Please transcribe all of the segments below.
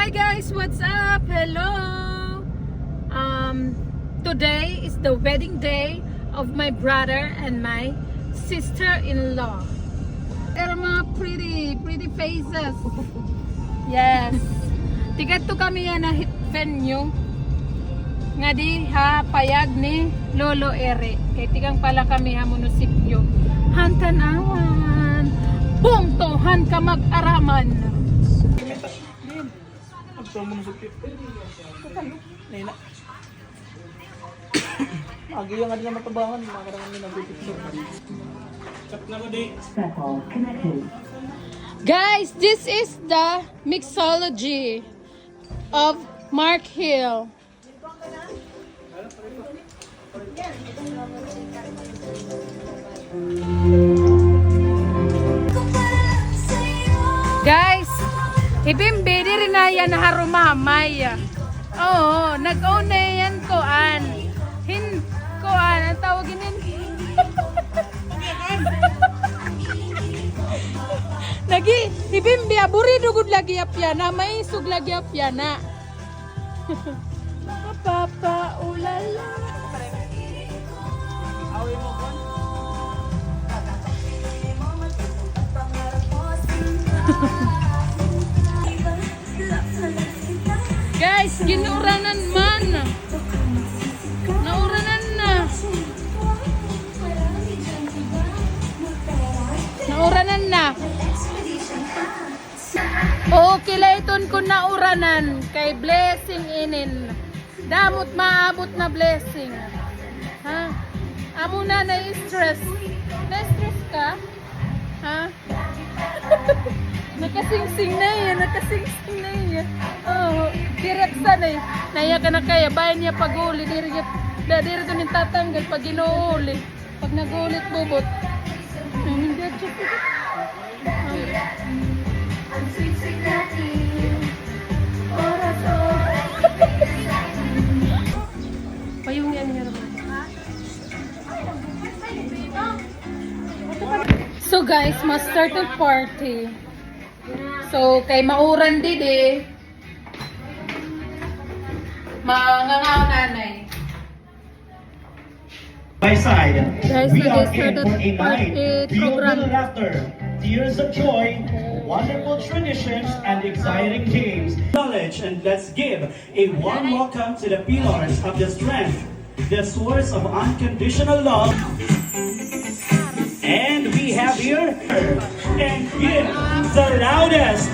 Hi guys, what's up? Hello. Today is the wedding day of my brother and my sister-in-law. Pero mga pretty faces. Yes. Tigat to kami yan na hit venue. Nga di ha payag ni Lolo Ere. Kay tigang pala kami ha munisipyo. Hantanawan. Bungtohan ka mag-araman. Yung nga din na matabangan, makarangan din ang picture. Guys, this is the mixology of Mark Hill. Guys, ipimbedi rin na yan na harumamay. Oo, nag-own na yan koan. Koan, ang tawagin yan. Lagi, ibimbi, aburido gud lagi apyana, may isog lagi apyana. Papa, ulala. Guys, ginuranan man. Nauranan na. Nauranan na. Oo, kilaiton ko nauranan kay blessing inin. Damot maabot na blessing. Ha? Amo na na-stress. Na-stress ka? Ha? Nakasingsing na yan, nakasingsing na yan. Oo, direksa na yan. Naya ka na kaya, bayan niya pag-uli. Diri doon yung tatanggal pag inuuli. Pag nag-ulit bubot. Hindi at siya. Payong yan nga naman. So guys, start the party. So kay mauran didi. Mangangaw nanay. By side, Guys, we are nag-start in for a night the filled program. with laughter, tears of joy, wonderful traditions, and exciting games. Knowledge, and let's give a warm welcome to the pillars of the strength, the source of unconditional love. And we have here, and give the loudest,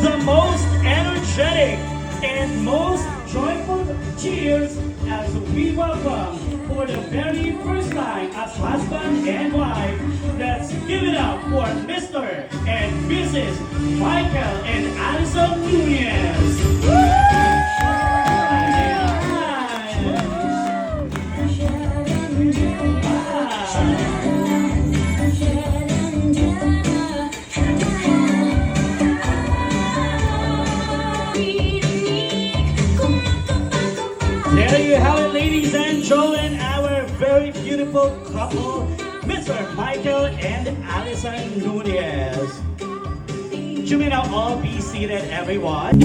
the most energetic, and most joyful cheers as we welcome for the very first time as husband and wife. Let's give it up for Mr. and Mrs. Michael and Alison Nunez. There you have it, ladies and gentlemen, our very beautiful couple, Mr. Michael and Alison Nunez. You may now all be seated, everyone.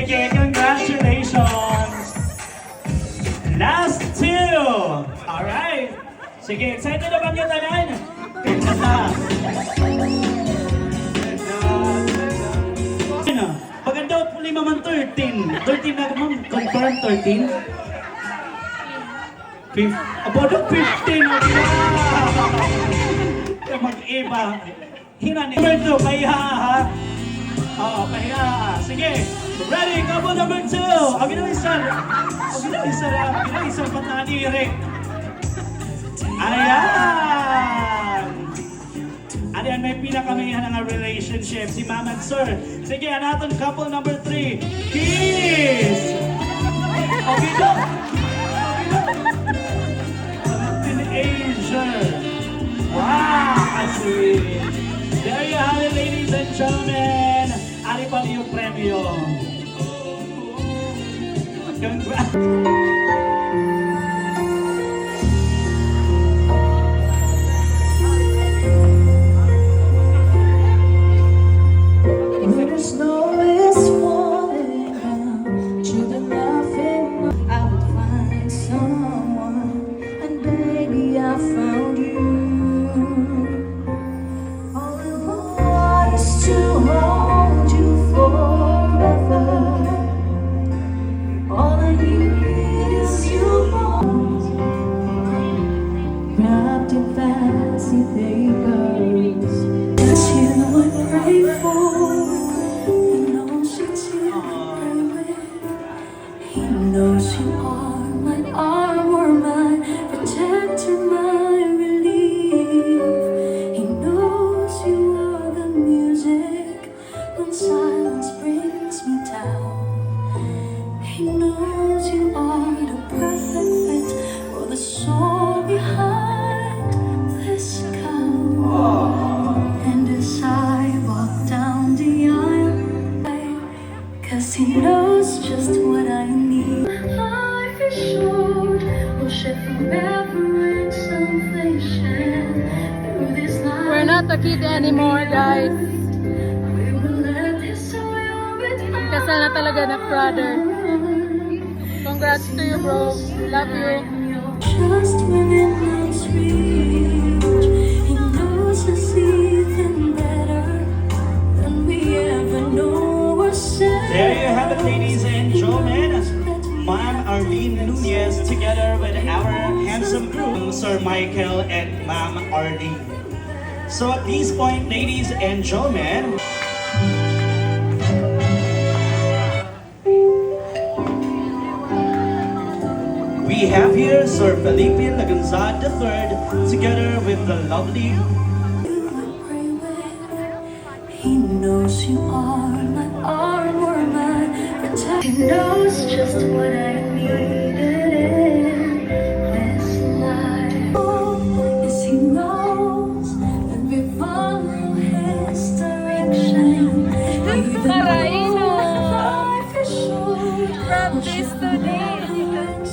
Sige, congratulations! Last two! Alright! Sige, excited na ba niyo tanan? Kanta! Paganda po 5 man 13. 13 na ma'am, confirm 13? About 15! Mag-iba. Hinan, number 2, pahiha ha? Oo, pahiha. Sige, ready, couple number 2. Ang ginawin patani, Rick. Ayan! and may pinakamayahan ang relationship, si Ma'am and Sir. Sige, ang ating couple number 3, kiss! Okay na? Teenager. Wow, sweet. There you have it, ladies and gentlemen. Ari pa yung premyo. Congrats. When the snow is falling down to the nothing, I would find someone, and baby, I found you. All I want is to hold you forever. All I need is you, wrapped in fancy papers. It's you I pray for. He knows you are my armor, my protector, my relief. He knows you are the music when silence brings me down. He knows you are the perfect fit for the soul behind this gown. And as I walk down the aisle, 'cause he knows just what I need. Life is short, we'll share forever in salvation. Through this life, We're not a kid anymore, guys. we will let this oil with Kasal na talaga na brother. Congrats to you, bro. Love you. just within arm's reach. He knows us even better than we ever know ourselves. There you have it, ladies and gentlemen. Ma'am Arlene Nunez together with our handsome groom, Sir Michael and Ma'am Arlene. So at this point, ladies and gentlemen, we have here Sir Felipe Lagunzad III together with the lovely He knows you are my armor, my protector. He knows just what I needed in this life. Yes, he knows that we follow his direction. Even though life is short, From this to this.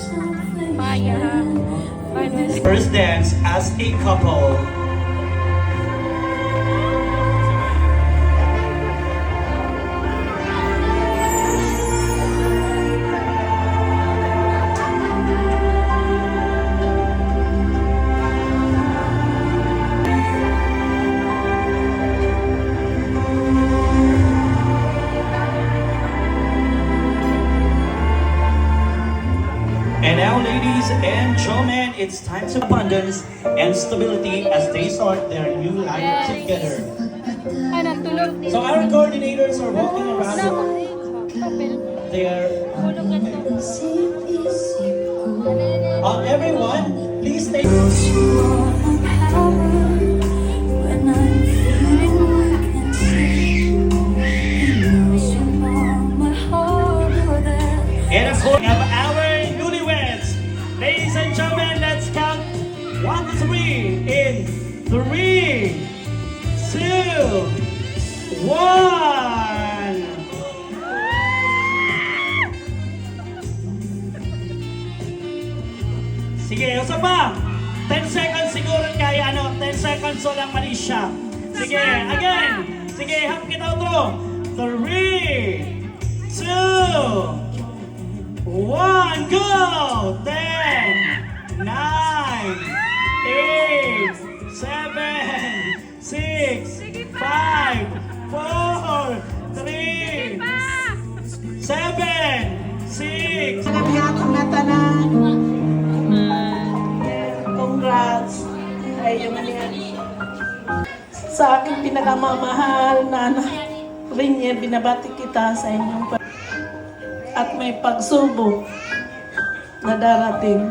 Maya. first dance as a couple. And now, ladies and gentlemen, it's time to abundance and stability as they start their new life Yes. together. Ay, natulog. So our coordinators are walking around. They are, everyone, please take. you are my power when I'm feeling weak and sick. He knows you are my harbor there. And of course, we have our newlyweds. Ladies and gentlemen, let's count 1 to 3 in 3, 2, 1. Sige, usa pa. 10 seconds siguro kaya 10 seconds so lang mali siya. Sige, again. Sige, hap kita outro. 3, 2, 1, go! 10, 9, 8, 7, 6, 5, 4, 3, 7, 6. Kami na tanan. Congrats. Ay, yung alihan. Sa aking pinakamamahal na anak, Rinye, binabati kita sa inyong at may pagsubok na darating.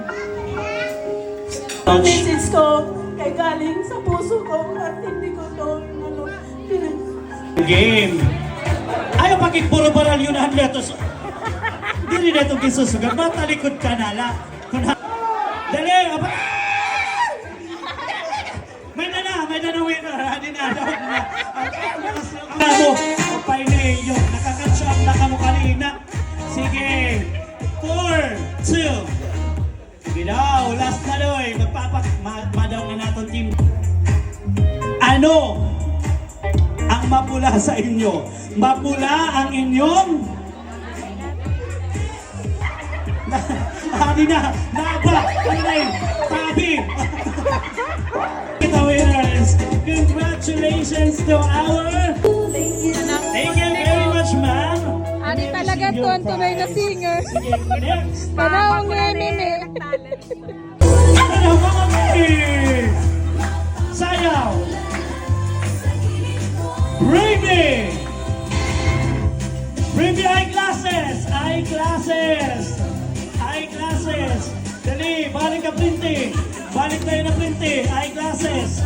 Ang message ko ay galing sa puso ko at hindi ko to game. Ayaw pakipuro-baral yun ang letos. Dili na itong kisusugan. Matalikod ka na la. Dali! May na winner. Hindi na. Ano? Kapay na yun. Nakakatch up na kamo kanina. Sige. 4, 2. Sige daw. Last na doy. Madaw na natin team. Ano ang mapula sa inyo? Mapula ang inyong Hindi na! Naba! Ano na yun? Tabi! The winners! Congratulations to our... Thank you very much, ma'am! Ani talaga to ang tunay na singer. Sige, next! Panahon nga nini. Ano mga may? Sayaw! Bravey! Bravey eyeglasses! Eyeglasses! Eyeglasses! Dali, balik ka printing! Balik tayo na printing! Eyeglasses!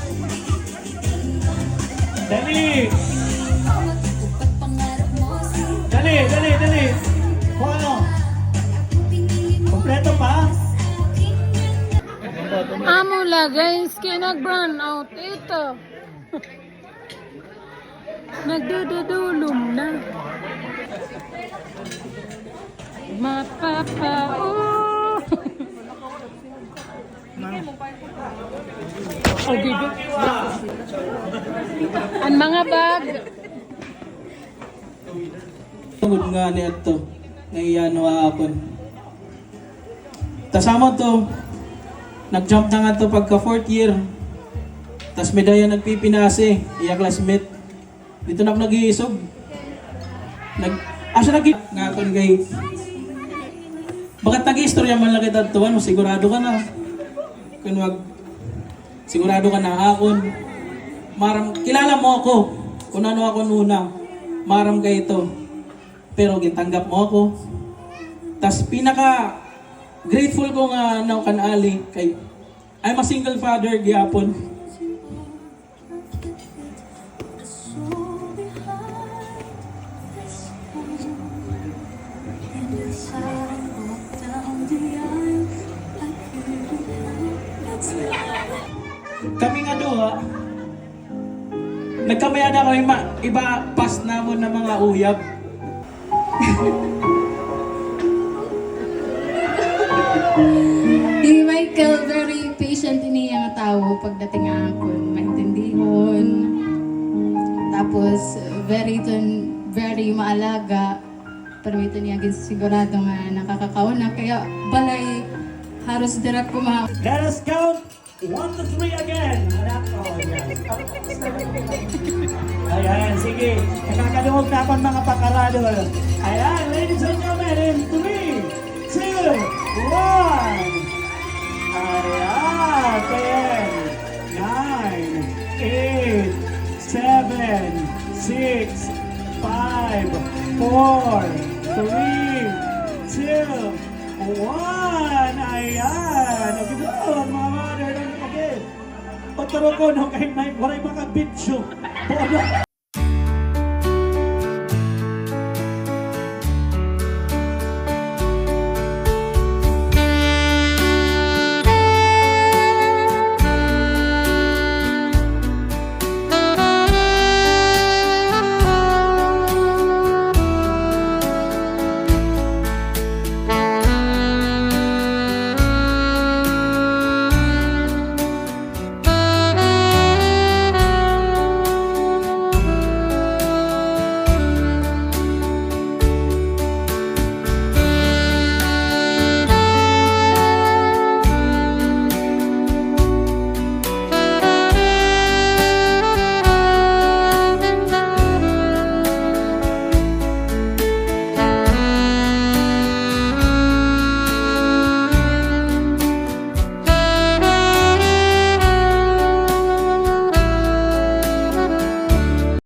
Dali! Dali, dali, dali! Kung ano? Kompleto pa? Amo lagay skin nag-burn out ito. Nagdududulong na. Mapapa oh. Oh, bibi. Ang mga bag. Tungod nga ni ato. Ngayon hapon. Tasama to. Nag-jump na nga to pagka 4th year. Tas medaya nagpipinasi. Iya classmate. Dito na ako nag-iisog. Asa nga kon kay bakit nag-istorya man lang kita tuwan mo, sigurado ka na. Kung wag, sigurado ka na akon. Maram, kilala mo ako. Kung ano ako nuna. Maram ka ito. Pero gitanggap mo ako. Tas pinaka grateful ko nga na kanali kay I'm a single father gihapon. Kami nga duha, nagkamaya na kami iba pas namon na mga uyab. Si Michael, very patient niya nga tao pagdating ako, maintindihon. Tapos, very maalaga. Pero ito niya sigurado nga nakakakauna. Kaya balay, haros direct ko Let us count 1 to 3 again. Ayan, sige. Nakakaduhog na akong mga pakarado. Ayan, ladies and gentlemen, in 3, 2, 1. Ayan, 10, 9, 8, 7, 6, 5, 4, 3, 2, 1. Ayan. Nagiging mga mother ng kapatid. Pagtaro ko, no, kay may mga bitcho.